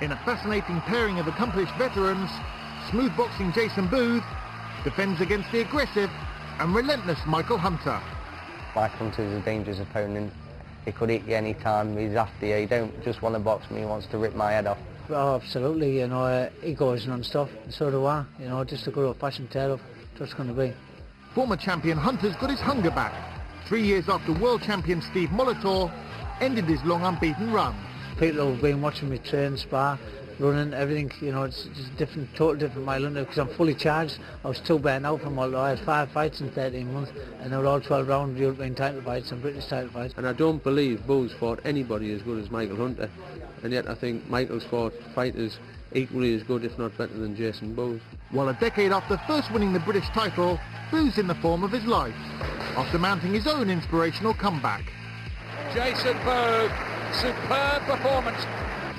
In a fascinating pairing of accomplished veterans, smooth boxing Jason Booth defends against the aggressive and relentless Michael Hunter. Michael Hunter is a dangerous opponent. He could hit you any time. He's after you. He don't just want to box me, he wants to rip my head off. Oh, absolutely, he goes non-stop, and so do I. Just a good old-fashioned tear-up, that's going to be. Former champion Hunter's got his hunger back. 3 years after world champion Steve Molitor ended his long unbeaten run. People have been watching me train, spar, running, everything, it's just different, total different Michael Hunter, because I'm fully charged. I was too bad out from Molitor. I had 5 fights in 13 months, and they were all 12-round European title fights and British title fights. And I don't believe Booth fought anybody as good as Michael Hunter, and yet I think Michael's fought fighters equally as good, if not better, than Jason Booth. While a decade after first winning the British title, Booth's in the form of his life, after mounting his own inspirational comeback. Jason Booth, superb performance.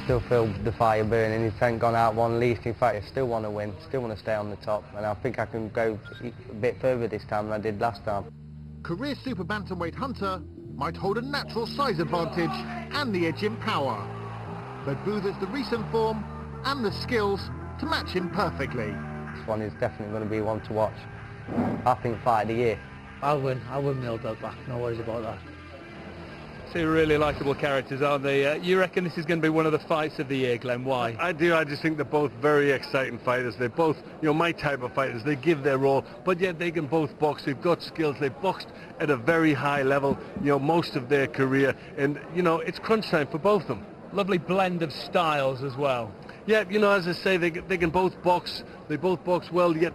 Still feel the fire burning. He hasn't gone out one least. In fact, I still want to win, still want to stay on the top, and I think I can go a bit further this time than I did last time. Career super bantamweight Hunter might hold a natural size advantage and the edge in power, but Booth has the recent form and the skills to match him perfectly. This one is definitely going to be one to watch. I think fight of the year. I'll win my old belt back, no worries about that. Two really likeable characters, aren't they? You reckon this is going to be one of the fights of the year, Glenn? Why? I do. I just think they're both very exciting fighters. They're both, my type of fighters. They give their all, but yet they can both box. They've got skills. They've boxed at a very high level, most of their career. And, it's crunch time for both of them. Lovely blend of styles as well. Yeah, as I say, they can both box. They both box well, yet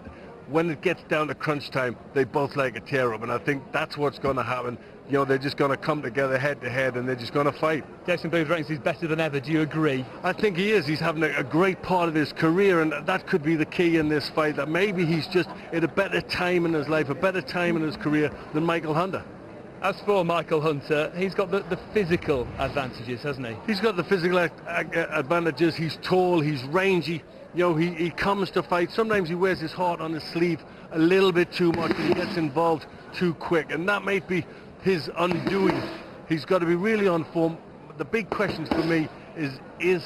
when it gets down to crunch time, they both like a tear-up. And I think that's what's going to happen. They're just going to come together head-to-head, and they're just going to fight. Jason Booth reckons he's better than ever. Do you agree? I think he is. He's having a great part of his career, and that could be the key in this fight, that maybe he's just at a better time in his life, a better time in his career than Michael Hunter. As for Michael Hunter, he's got the physical advantages, hasn't he? He's got the physical advantages. He's tall, he's rangy. He comes to fight. Sometimes he wears his heart on his sleeve a little bit too much, and he gets involved too quick, and that might be his undoing. He's got to be really on form. The big question for me is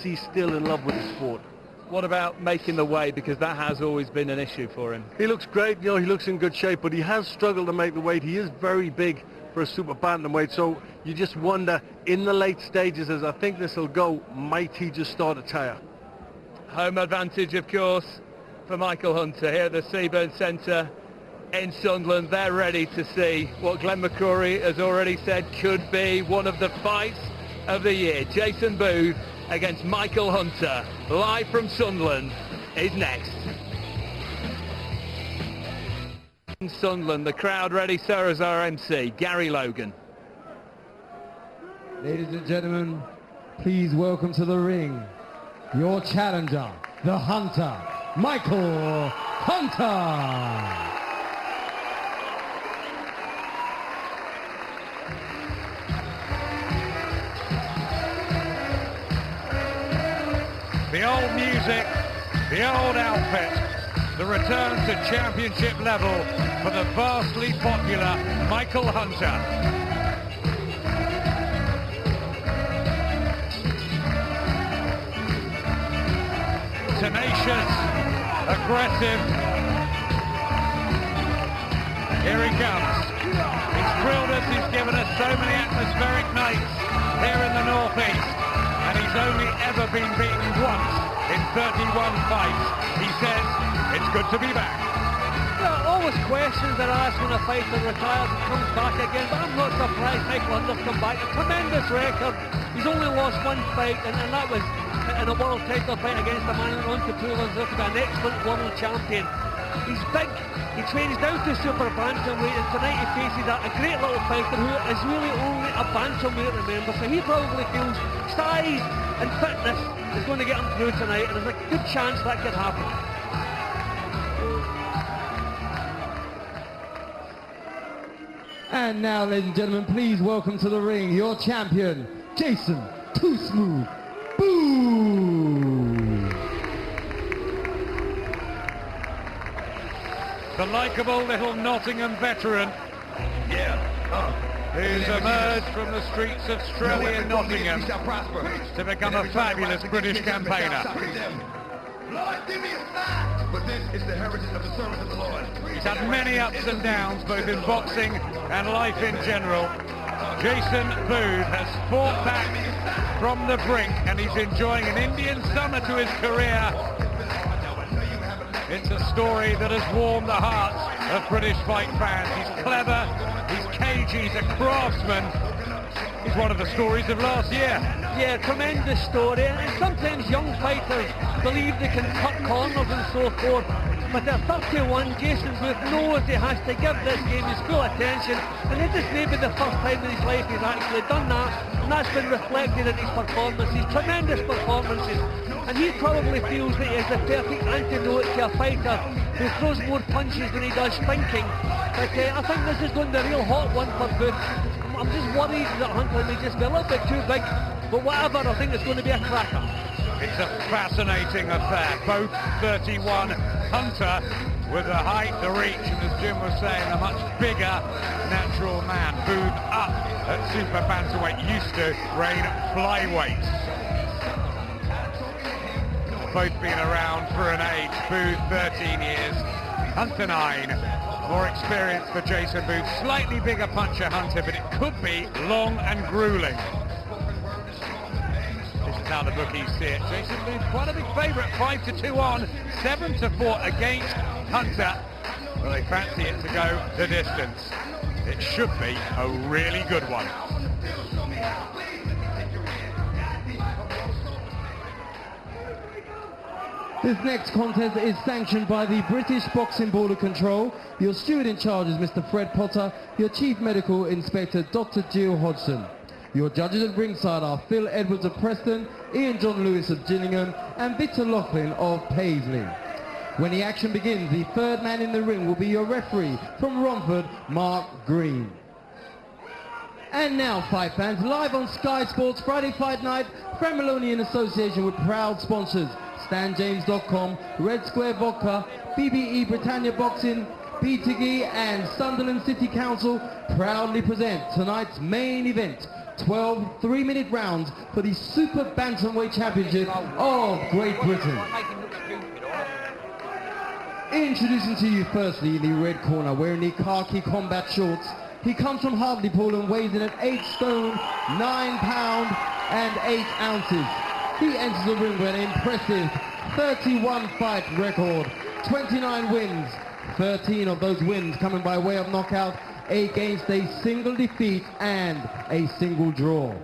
he still in love with the sport? What about making the weight? Because that has always been an issue for him. He looks great, he looks in good shape, but he has struggled to make the weight. He is very big for a super bantamweight, so you just wonder, in the late stages, as I think this will go, might he just start to tire? Home advantage, of course, for Michael Hunter here at the Seaburn Centre in Sunderland. They're ready to see what Glenn McCrory has already said could be one of the fights of the year. Jason Booth against Michael Hunter, live from Sunderland, is next. In Sunderland, the crowd ready, so is our MC, Gary Logan. Ladies and gentlemen, please welcome to the ring your challenger, the Hunter, Michael Hunter. The old music, the old outfit, the return to championship level for the vastly popular Michael Hunter. Tenacious, aggressive. Here he comes. He's thrilled us, he's given us so many atmospheric nights here in the Northeast. And he's only ever been beaten once in 31 fights. He says it's good to be back. There are always questions that are asked when a fighter retires and comes back again, but I'm not surprised Michael Hunter's come back. A tremendous record. He's only lost one fight, and that was in a world title fight against a man who went to prove himself to be an excellent world champion. He's big. He trains down to super bantamweight, and tonight he faces a great little fighter who is really only a bantamweight, remember, so he probably feels size and fitness is going to get him through tonight, and there's a good chance that could happen. And now, ladies and gentlemen, please welcome to the ring your champion, Jason Too Smooth Booth. The likeable little Nottingham veteran. who's emerged from the streets of Strelly and Nottingham to become a fabulous British campaigner. Lord, give me a sign. But this is the heritage of the servant of the Lord. He's had many ups and downs, both in boxing and life in general. Jason Booth has fought back from the brink, and he's enjoying an Indian summer to his career. It's a story that has warmed the hearts of British fight fans. He's clever, he's cagey, he's a craftsman. He's one of the stories of last year. Yeah, tremendous story. And sometimes young fighters believe they can cut corners and so forth. But at 31, Jason Booth knows he has to give this game his full attention. And this is maybe the first time in his life he's actually done that. And that's been reflected in his performances, tremendous performances. And he probably feels that he is the perfect antidote to a fighter who throws more punches than he does thinking. But I think this is going to be a real hot one for Booth. I'm just worried that Hunter may just be a little bit too big, but whatever, I think it's going to be a cracker. It's a fascinating affair. Both 31. Hunter with the height, the reach, and as Jim was saying, a much bigger natural man. Booth up at super bantamweight, used to reign flyweight. Both been around for an age. Booth 13 years, Hunter 9. More experience for Jason Booth. Slightly bigger puncher Hunter, but it could be long and grueling. This is how the bookies see it. Jason Booth quite a big favourite, 5-2 on, 7-4 against Hunter. Well, they fancy it to go the distance. It should be a really good one. This next contest is sanctioned by the British Boxing Board of Control. Your steward in charge is Mr. Fred Potter. Your Chief Medical Inspector, Dr. Jill Hodgson. Your judges at ringside are Phil Edwards of Preston, Ian John Lewis of Gillingham, and Victor Laughlin of Paisley. When the action begins, the third man in the ring will be your referee from Romford, Mark Green. And now, fight fans, live on Sky Sports Friday Fight Night, Fran Maloney in association with proud sponsors StanJames.com, Red Square Vodka, BBE Britannia Boxing, BTG and Sunderland City Council proudly present tonight's main event, 12 3-minute rounds for the Super Bantamweight Championship of Great Britain. Introducing to you firstly in the red corner, wearing the khaki combat shorts. He comes from Hartlepool and weighs in at 8 stone, 9 pound and 8 ounces. He enters the ring with an impressive 31 fight record, 29 wins, 13 of those wins coming by way of knockout against a single defeat and a single draw.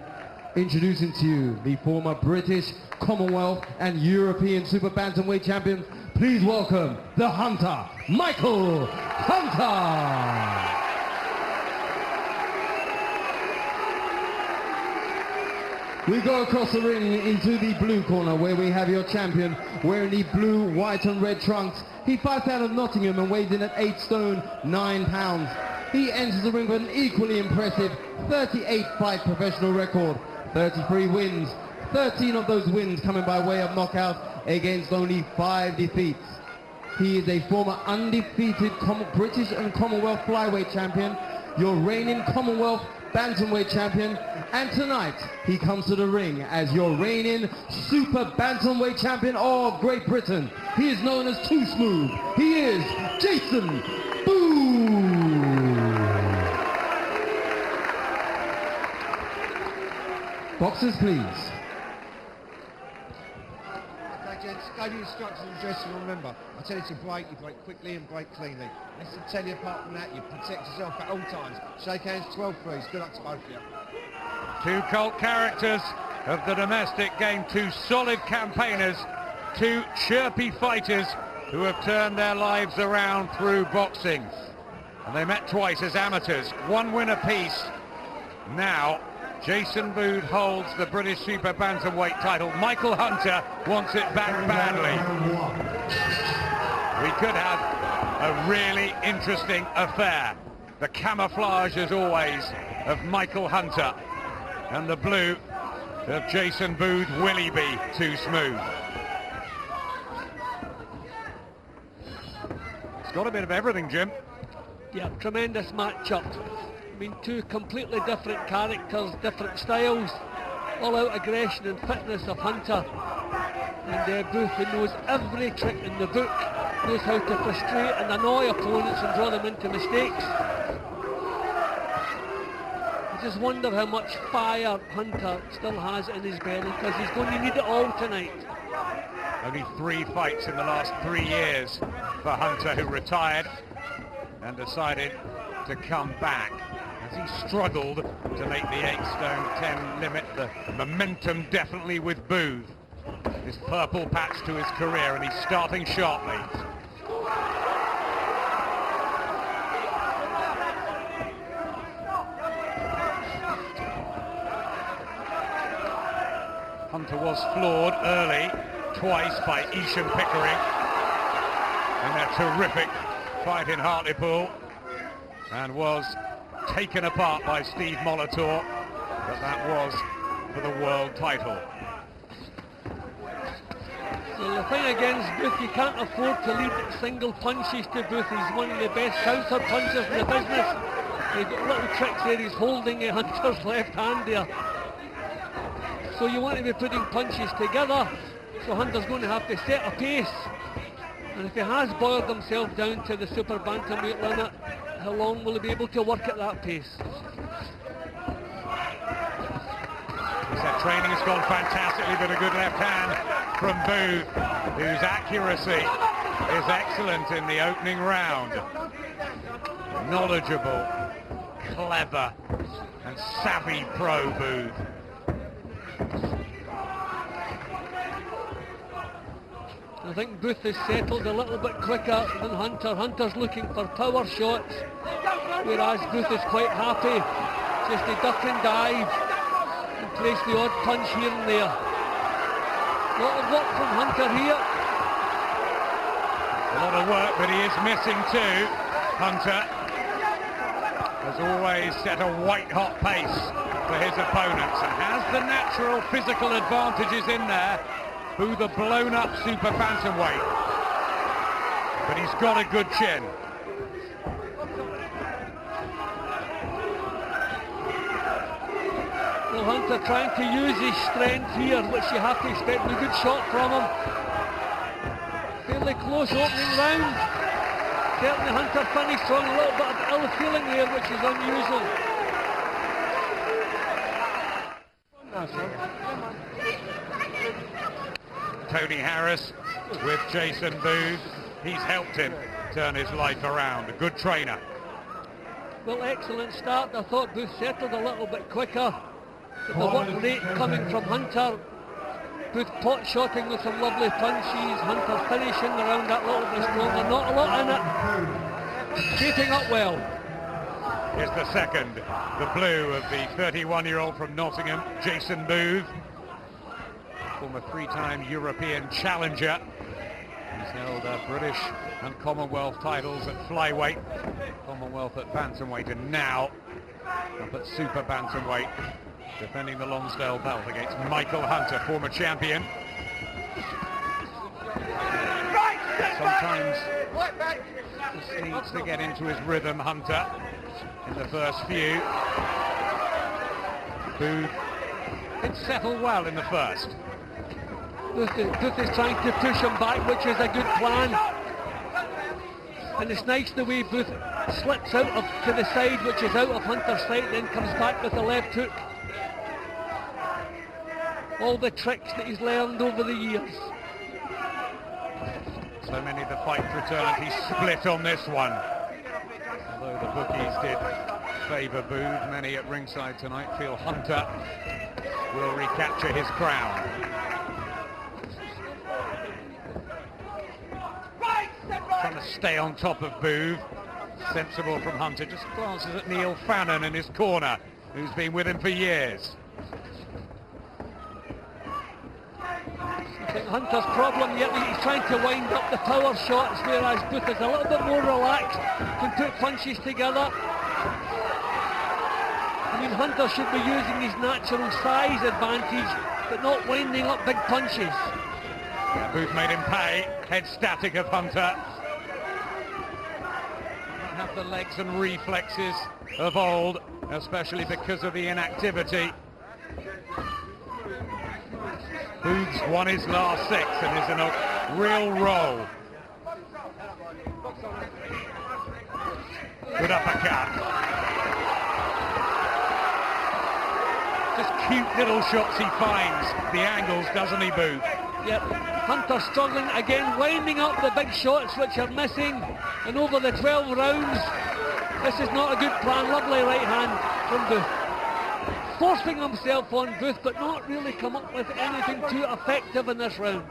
Introducing to you the former British, Commonwealth and European Super Bantamweight champion, please welcome the Hunter, Michael Hunter! We go across the ring into the blue corner where we have your champion wearing the blue, white and red trunks. He fights out of Nottingham and weighs in at 8 stone, 9 pounds. He enters the ring with an equally impressive 38 fight professional record, 33 wins, 13 of those wins coming by way of knockout against only 5 defeats. He is a former undefeated British and Commonwealth flyweight champion, your reigning Commonwealth Bantamweight champion, and tonight he comes to the ring as your reigning Super Bantamweight champion of Great Britain. He is known as Too Smooth. He is Jason Booth. Boxers, please. Gave you instructions in the dressing room, remember. I tell you to break, you break quickly and break cleanly. I should tell you apart from that, you protect yourself at all times. Shake hands, 12 threes. Good luck to both of you. Two cult characters of the domestic game, two solid campaigners, two chirpy fighters who have turned their lives around through boxing. And they met twice as amateurs, one win apiece. Now, Jason Booth holds the British Super Bantamweight title. Michael Hunter wants it back badly. We could have a really interesting affair. The camouflage, as always, of Michael Hunter. And the blue of Jason Booth, Willie B. Too Smooth. It's got a bit of everything, Jim. Yeah, tremendous match-up. I mean, two completely different characters, different styles, all-out aggression and fitness of Hunter. And Booth, who knows every trick in the book, knows how to frustrate and annoy opponents and draw them into mistakes. I just wonder how much fire Hunter still has in his belly, because he's going to need it all tonight. Only 3 fights in the last 3 years for Hunter, who retired and decided to come back. As he struggled to make the 8 stone 10 limit, the momentum definitely with Booth. This purple patch to his career, and he's starting sharply. Hunter was floored early, twice by Isham Pickering in a terrific fight in Hartlepool, and was taken apart by Steve Molitor, but that was for the world title. So the thing against Booth, you can't afford to lead single punches to Booth. He's one of the best counter punchers in the business. He's got little tricks there. He's holding Hunter's left hand there. So you want to be putting punches together. So Hunter's going to have to set a pace. And if he has boiled himself down to the super bantamweight limit, how long will he be able to work at that pace? He said training has gone fantastically, but a good left hand from Booth, whose accuracy is excellent in the opening round. Knowledgeable, clever, and savvy pro Booth. I think Booth has settled a little bit quicker than Hunter. Hunter's looking for power shots, whereas Booth is quite happy just to duck and dive and place the odd punch here and there. A lot of work from Hunter here. A lot of work, but he is missing too. Hunter has always set a white-hot pace for his opponents and has the natural physical advantages in there. Booth a blown-up super bantamweight, but he's got a good chin. Well, Hunter trying to use his strength here, which you have to expect. A good shot from him. Fairly close opening round. Certainly Hunter finished strong. A little bit of ill feeling there, which is unusual. Tony Harris with Jason Booth. He's helped him turn his life around. A good trainer. Well, excellent start. I thought Booth settled a little bit quicker. But the work rate coming from Hunter. Booth pot-shotting with some lovely punches. Hunter finishing around that little bit stronger. Not a lot in it. Shaping up well. Here's the second. The blue of the 31-year-old from Nottingham, Jason Booth. Former 3-time European challenger. He's held British and Commonwealth titles at flyweight, Commonwealth at bantamweight, and now up at super bantamweight, defending the Lonsdale belt against Michael Hunter, former champion. Sometimes just needs to get into his rhythm, Hunter, in the first few. Booth did settle well in the first. Booth is trying to push him back, which is a good plan. And it's nice the way Booth slips out to the side, which is out of Hunter's sight, then comes back with the left hook. All the tricks that he's learned over the years. So many of the fight fraternity split on this one. Although the bookies did favour Booth, many at ringside tonight feel Hunter will recapture his crown. Trying to stay on top of Booth. Sensible from Hunter. Just glances at Neil Fannon in his corner, who's been with him for years. I think Hunter's problem yet he's trying to wind up the power shots, whereas Booth is a little bit more relaxed, can put punches together. I mean, Hunter should be using his natural size advantage, but not winding up big punches. Yeah, Booth made him pay. Head static of Hunter. have the legs and reflexes of old, especially because of the inactivity. Booth's won his last 6 and is in a real roll. Good uppercut. Just cute little shots he finds. The angles, doesn't he, Booth? Yep. Hunter struggling again, winding up the big shots which are missing, and over the 12 rounds, this is not a good plan. Lovely right hand from Booth. Forcing himself on Booth, but not really come up with anything too effective in this round.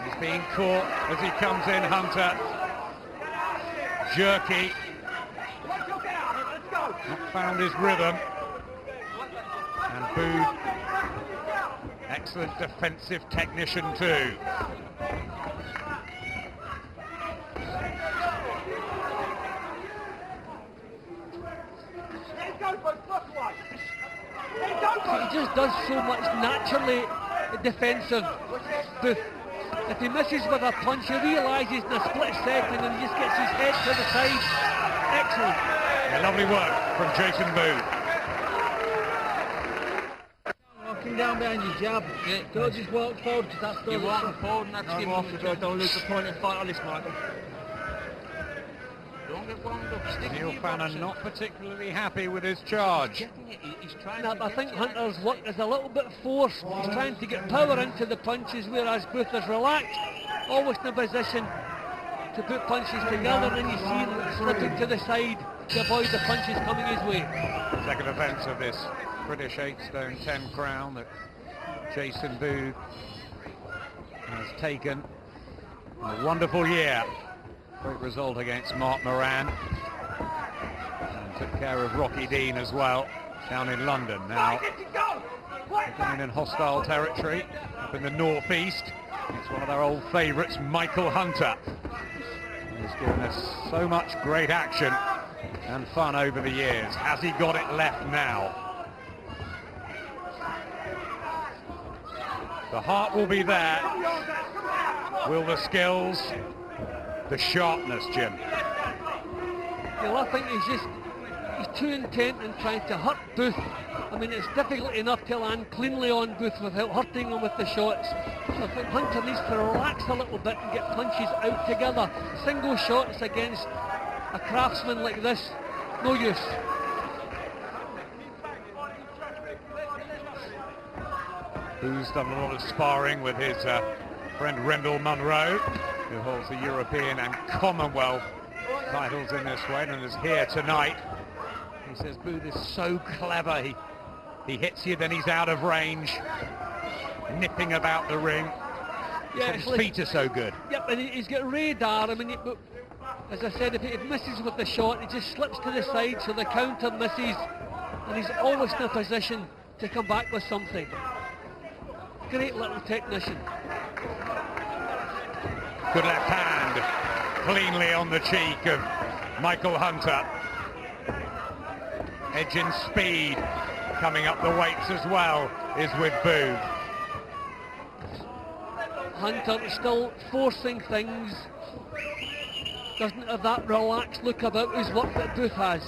He's being caught as he comes in, Hunter. Jerky. Not found his rhythm. And Booth, excellent defensive technician too. He just does so much naturally defensive. Booth, if he misses with a punch, he realises in a split second and he just gets his head to the side. Excellent. Yeah, lovely work from Jason Booth. Walking down behind your jab. Yeah. Don't just walk forward because that's the... You walk forward and that's him off the door. Don't lose the point and fight on this, Michael. Don't get wound up. Neil Fannin not particularly happy with his charge. I think Hunter's work is a little bit forced. He's trying to get power into the punches, whereas Booth is relaxed, always in a position to put punches together, and you see him slipping to the side to avoid the punches coming his way. Second offence of this British 8 stone 10 crown that Jason Booth has taken. A wonderful year. Great result against Mark Moran. And took care of Rocky Dean as well down in London. Now going in hostile territory up in the northeast. It's one of their old favourites, Michael Hunter. He's given us so much great action and fun over the years. Has he got it left now? The heart will be there. Will the skills, the sharpness, Jim? Well, I think he's too intent in trying to hurt Booth. I mean, it's difficult enough to land cleanly on Booth without hurting him with the shots. So I think Hunter needs to relax a little bit and get punches out together. Single shots against a craftsman like this, no use. Booth's done a lot of sparring with his friend Rendell Munro, who holds the European and Commonwealth titles in this weight and is here tonight. He says Booth is so clever. He hits you, then he's out of range, nipping about the ring. Yeah, his feet are so good. Yep, and he's got radar. I mean, as I said, if he misses with the shot, he just slips to the side, so the counter misses, and he's always in a position to come back with something. Great little technician. Good left hand, cleanly on the cheek of Michael Hunter. Edge in speed, coming up the weights as well, is with Booth. Hunter still forcing things. Doesn't have that relaxed look about his work that Booth has.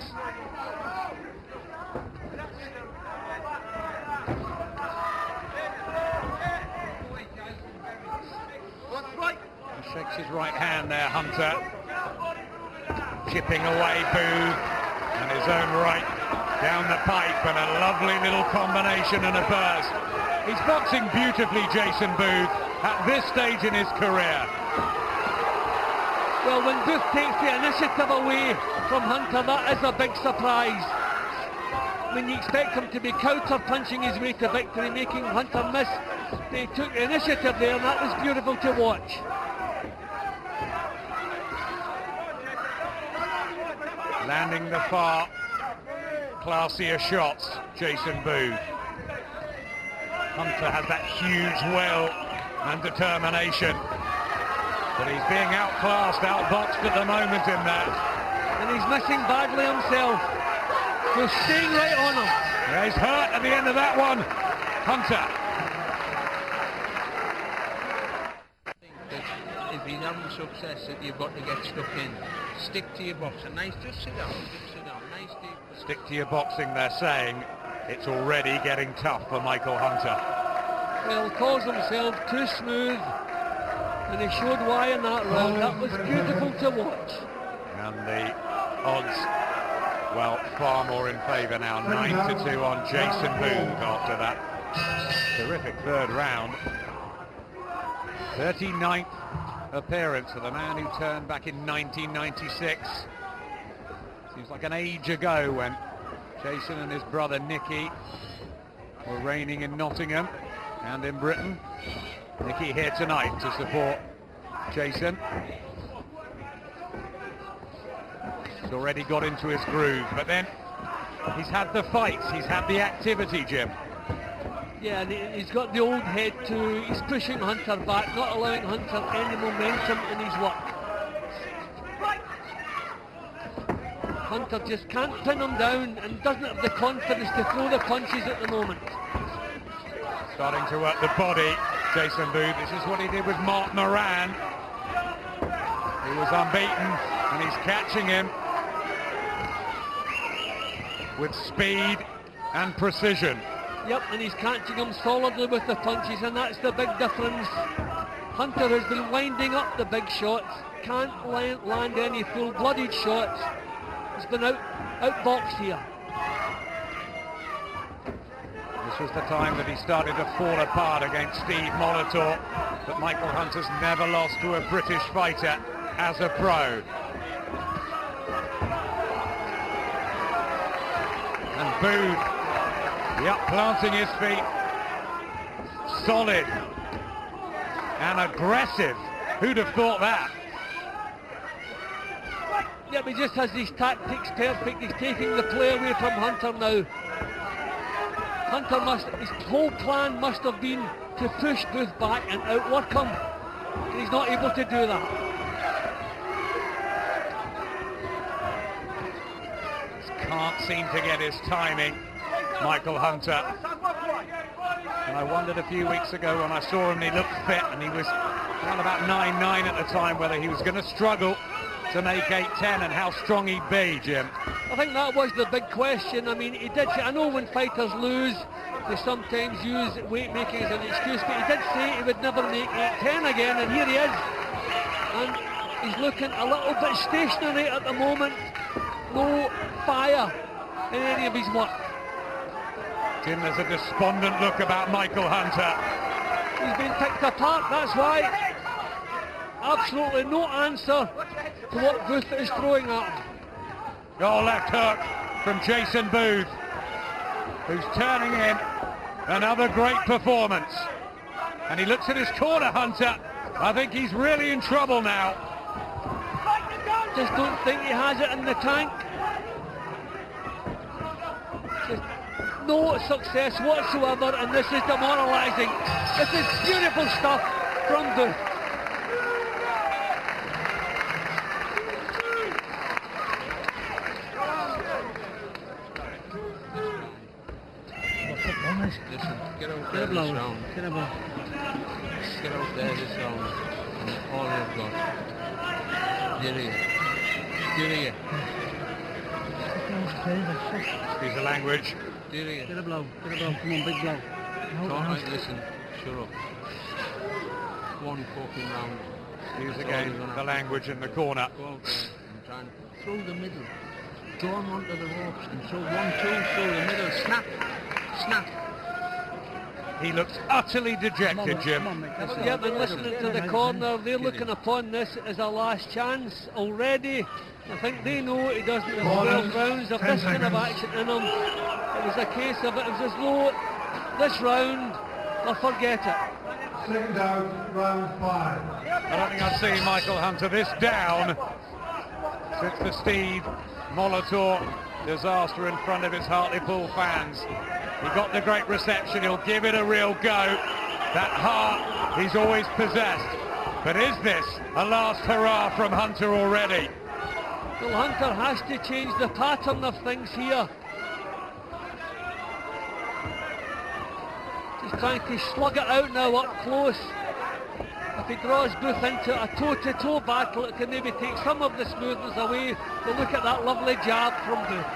He shakes his right hand there, Hunter. Chipping away Booth, and his own right down the pipe, and a lovely little combination and a burst. He's boxing beautifully, Jason Booth, at this stage in his career. Well, when Booth takes the initiative away from Hunter, that is a big surprise. I mean, you expect him to be counter-punching his way to victory, making Hunter miss. They took the initiative there, and that was beautiful to watch. Landing the far classier shots, Jason Booth. Hunter has that huge will and determination, but he's being outclassed, outboxed at the moment in that. And he's missing badly himself. He's staying right on him. Yeah, he's hurt at the end of that one. Hunter. If he you're having success that you've got to get stuck in. Stick to your boxing. Nice, just sit down, Nice deep. Stick to your boxing, they're saying. It's already getting tough for Michael Hunter. Well, he calls himself too smooth, and he showed why in that round. That was beautiful to watch. And the odds, well, far more in favour now. 9-2 on Jason Booth after that terrific third round. 39th appearance for the man who turned back in 1996. Seems like an age ago when Jason and his brother Nicky were reigning in Nottingham and in Britain. Nicky here tonight to support Jason. He's already got into his groove, but then he's had the fights, he's had the activity, Jim. Yeah, and he's got the old head too. He's pushing Hunter back, not allowing Hunter any momentum in his work. Hunter just can't pin him down and doesn't have the confidence to throw the punches at the moment. Starting to work the body, Jason Booth. This is what he did with Mark Moran. He was unbeaten, and he's catching him with speed and precision. Yep, and he's catching him solidly with the punches, and that's the big difference. Hunter has been winding up the big shots, can't land any full-blooded shots. He's been outboxed here. This was the time that he started to fall apart against Steve Molitor, but Michael Hunter's never lost to a British fighter as a pro. And Booth, planting his feet, solid and aggressive. Who'd have thought that? Yeah, but he just has his tactics perfect. He's taking the play away from Hunter now. His whole plan must have been to push Booth back and outwork him. He's not able to do that. Can't seem to get his timing, Michael Hunter. And I wondered a few weeks ago when I saw him, he looked fit and he was around about 9-9 at the time, whether he was going to struggle to make 8-10 and how strong he'd be, Jim. I think that was the big question. I mean, he did say, I know when fighters lose, they sometimes use weight making as an excuse, but he did say he would never make 8-10 again, and here he is. And he's looking a little bit stationary at the moment. No fire in any of his work. Jim, there's a despondent look about Michael Hunter. He's been picked apart, that's why. Absolutely no answer to what Booth is throwing at him. Oh, left hook from Jason Booth, who's turning in another great performance. And he looks at his corner, Hunter. I think he's really in trouble now. Just don't think he has it in the tank. Just no success whatsoever, and this is demoralising. This is beautiful stuff from Booth. Listen, get out there this round. Get out there this round. And all you've got. Get here. Excuse the language. Get here. Get a blow. Come on, big blow. Right, listen, shut up. One fucking round. Excuse again the language in the corner. Go out there and try and through the middle. Draw him onto the ropes and throw 1-2 through the middle. Snap. He looks utterly dejected, Jim. Yeah, but listening to the corner, they're looking upon this as a last chance already. I think they know he doesn't have 12 rounds of this kind of action in him. It was a case of it was as though this round, or forget it. Second out, round 5. I don't think I've seen Michael Hunter this down since the Steve Molitor disaster in front of his Hartlepool fans. He got the great reception, he'll give it a real go. That heart he's always possessed. But is this a last hurrah from Hunter already? Well, Hunter has to change the pattern of things here. Just trying to slug it out now up close. if he draws Booth into a toe-to-toe battle, it can maybe take some of the smoothness away. But look at that lovely jab from Booth.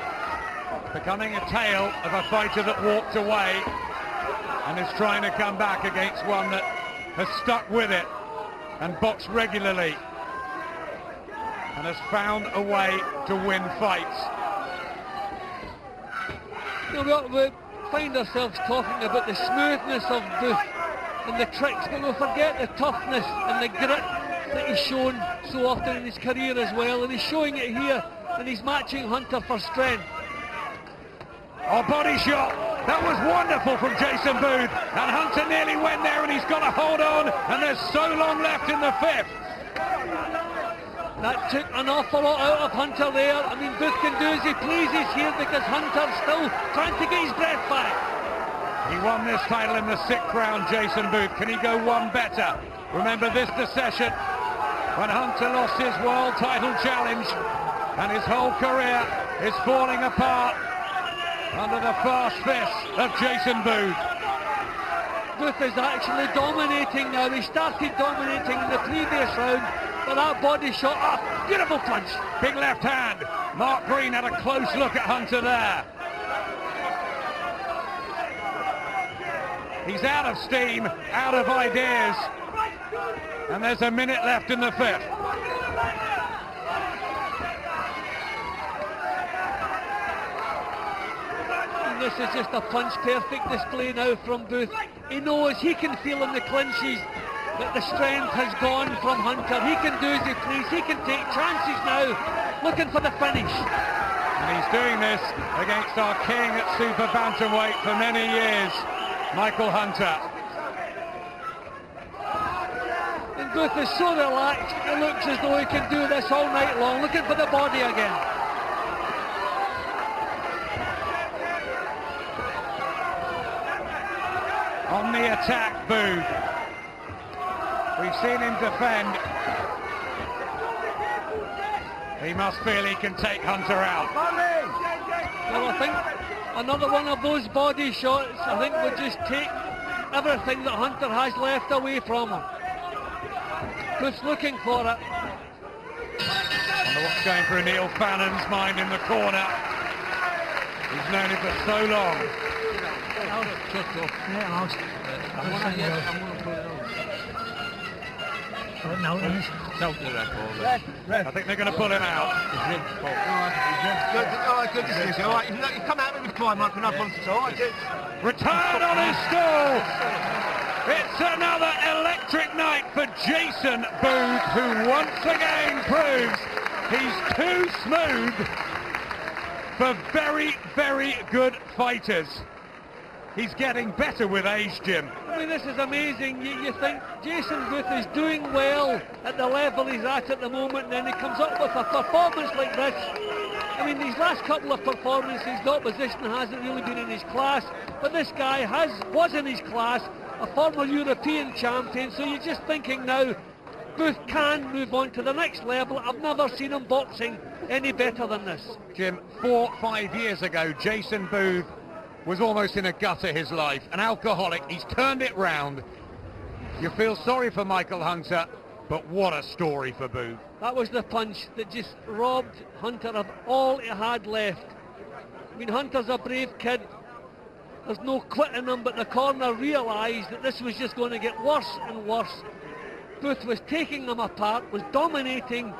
Becoming a tale of a fighter that walked away and is trying to come back against one that has stuck with it and boxed regularly and has found a way to win fights. You know, we find ourselves talking about the smoothness of Booth and the tricks, but we'll forget the toughness and the grit that he's shown so often in his career as well, and he's showing it here, and he's matching Hunter for strength. Oh, body shot. That was wonderful from Jason Booth, and Hunter nearly went there, and he's got to hold on, and there's so long left in the fifth. That took an awful lot out of Hunter there. I mean, Booth can do as he pleases here because Hunter's still trying to get his breath back. He won this title in the 6th round, Jason Booth. Can he go one better? Remember this, the session when Hunter lost his world title challenge, and his whole career is falling apart under the fast fists of Jason Booth. Booth is actually dominating now. He started dominating in the previous round, but that body shot, beautiful punch. Big left hand. Mark Green had a close look at Hunter there. He's out of steam, out of ideas, and there's a minute left in the fifth. This is just a punch-perfect display now from Booth. He knows, he can feel in the clinches that the strength has gone from Hunter. He can do as he please, he can take chances now, looking for the finish. And he's doing this against our king at super bantamweight for many years, Michael Hunter. And Booth is so relaxed, it looks as though he can do this all night long, looking for the body again. On the attack, Booth. We've seen him defend. He must feel he can take Hunter out. Well, I think another one of those body shots, I think, would just take everything that Hunter has left away from him. Booth's looking for it. I wonder what's going through Neil Fannon's mind in the corner. He's known him for so long. I think they're going to pull him out. Good to see you. All right, you come out with Clive, Mike, and I've gone to all right. Return on his stool. It's another electric night for Jason Booth, who once again proves he's too smooth for very, very good fighters. He's getting better with age, Jim. I mean, this is amazing. You think Jason Booth is doing well at the level he's at the moment, and then he comes up with a performance like this. I mean, these last couple of performances, the opposition hasn't really been in his class, but this guy was in his class, a former European champion, so you're just thinking now, Booth can move on to the next level. I've never seen him boxing any better than this. Jim, 4 or 5 years ago, Jason Booth was almost in a gutter his life, an alcoholic. He's turned it round. You feel sorry for Michael Hunter, but what a story for Booth. That was the punch that just robbed Hunter of all he had left. I mean, Hunter's a brave kid. There's no quitting him, but the corner realised that this was just going to get worse and worse. Booth was taking him apart, was dominating,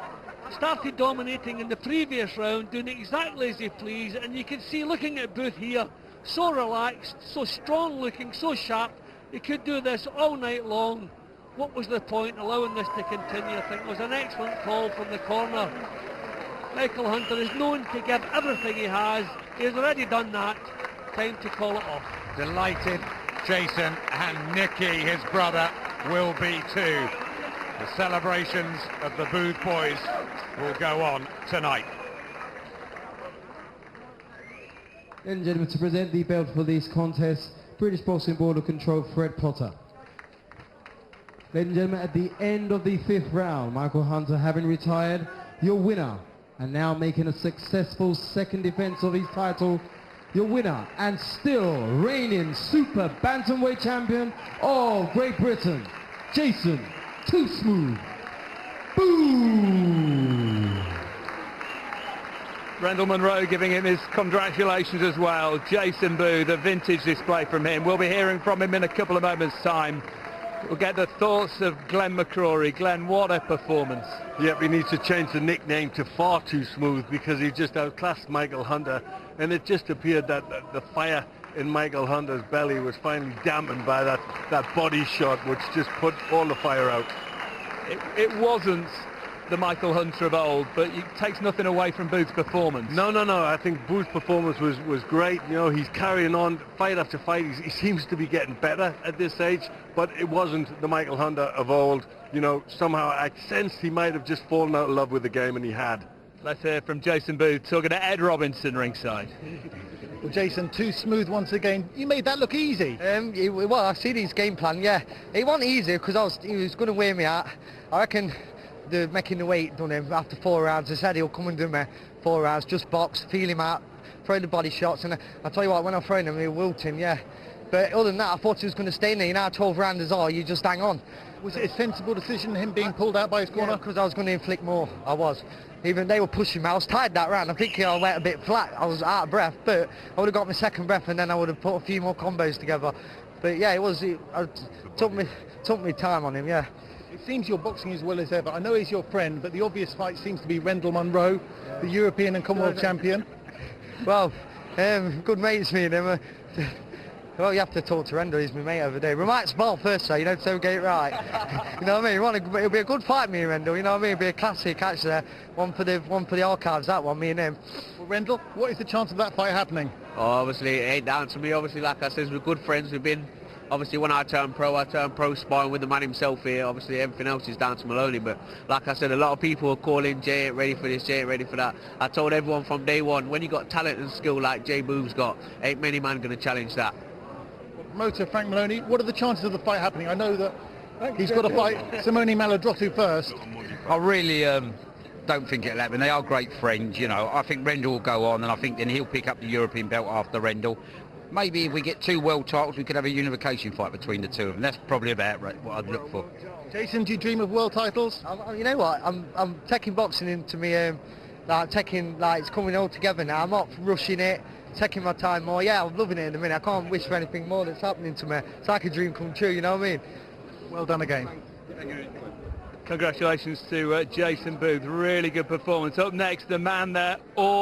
started dominating in the previous round, doing exactly as he pleased, and you can see, looking at Booth here, so relaxed, so strong looking, so sharp. He could do this all night long. What was the point allowing this to continue? I think it was an excellent call from the corner. Michael Hunter is known to give everything he has. He has already done that. Time to call it off. Delighted Jason, and Nicky, his brother, will be too. The celebrations of the Booth boys will go on tonight. Ladies and gentlemen, to present the belt for this contest, British Boxing Board of Control, Fred Potter. Ladies and gentlemen, at the end of the 5th round, Michael Hunter having retired, your winner, and now making a successful second defense of his title, your winner and still reigning super bantamweight champion of Great Britain, Jason Too Smooth. Boo! Rendell Munro giving him his congratulations as well. Jason Booth, a vintage display from him. We'll be hearing from him in a couple of moments' time. We'll get the thoughts of Glenn McCrory. Glenn, what a performance. Yep, he needs to change the nickname to Far Too Smooth because he just outclassed Michael Hunter, and it just appeared that the fire in Michael Hunter's belly was finally dampened by that body shot, which just put all the fire out. It wasn't the Michael Hunter of old, but it takes nothing away from Booth's performance. No. I think Booth's performance was great. You know, he's carrying on fight after fight. He seems to be getting better at this age, but it wasn't the Michael Hunter of old. You know, somehow I sensed he might have just fallen out of love with the game, and he had. Let's hear from Jason Booth talking to Ed Robinson ringside. Well, Jason, Too Smooth once again. You made that look easy. Well, I've seen his game plan, yeah. It wasn't easy because he was going to wear me out. I reckon making the weight done him after 4 rounds. I said he'll come and do me 4 rounds, just box, feel him out, throw the body shots, and I tell you what, when I'm throwing him, he'll wilt him, yeah. But other than that, I thought he was going to stay in there. You know, 12 rounders are, you just hang on. Was it a sensible decision, him being pulled out by his corner? Because I was going to inflict more, I was. Even they were pushing me, I was tired that round. I'm thinking I went a bit flat, I was out of breath, but I would have got my second breath and then I would have put a few more combos together. But yeah, it took me time on him, yeah. It seems you're boxing as well as ever. I know he's your friend, but the obvious fight seems to be Rendell Munro, the European and Commonwealth champion. Well, good mates, me and him. Well, you have to talk to Rendell, he's my mate over there. We might spar first, though, you know, so get it right. You know what I mean? It'll be a good fight, me and Rendell, you know what I mean? It'll be a classic, actually. One for the archives, that one, me and him. Well, Rendell, what is the chance of that fight happening? Oh, obviously, it ain't down to me. Obviously, like I said, we're good friends. We've been, obviously, when I turned pro sparring with the man himself here. Obviously, everything else is down to Maloney. But like I said, a lot of people are calling Jay ain't ready for this, Jay ain't ready for that. I told everyone from day one, when you got talent and skill like Jay Booth's got, ain't many man going to challenge that. Promoter Frank Maloney, what are the chances of the fight happening? I know that he's got to fight Simone Maladrotou first. I really don't think it'll happen. They are great friends, you know. I think Rendell will go on, and I think then he'll pick up the European belt after Rendell. Maybe if we get 2 world titles, we could have a unification fight between the two of them. That's probably about what I'd look for. Jason, do you dream of world titles? You know what? I'm taking boxing into me, it's coming all together now. I'm not rushing it, taking my time more. Yeah, I'm loving it in a minute. I can't wish for anything more that's happening to me. It's like a dream come true, you know what I mean? Well done again. Congratulations to Jason Booth. Really good performance. Up next, the man that all